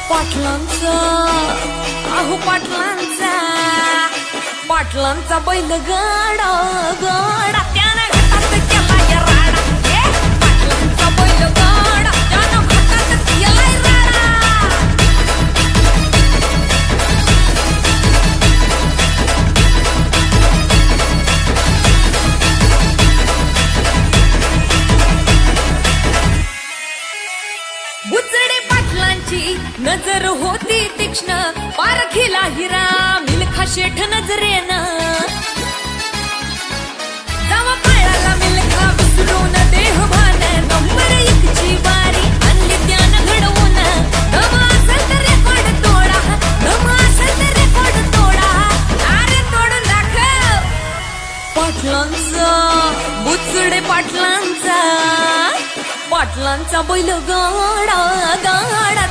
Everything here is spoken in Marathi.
पाटलांचा अहो पाटलांचा बैल गाडा गाडा त्यानं घाटात केला या राडा. पाटलांचा बैल गाडा त्यानं घाटात केला राडा. बुचडे पाटलांची नजर होती तीक्ष्ण पारखीला हिरा मिल्खा शेठ नजरेनं. जावा पळाला मिल्खा विसरून देहभान नंबर एकची बारी आणली त्यानं घडवून. दम असेल तर रेकॉर्ड तोडा, दम असेल तर रेकॉर्ड तोडा, अरे तोडून दाखव. पाटलांचा बुचडे पाटलांचा बैल गाडा गाडा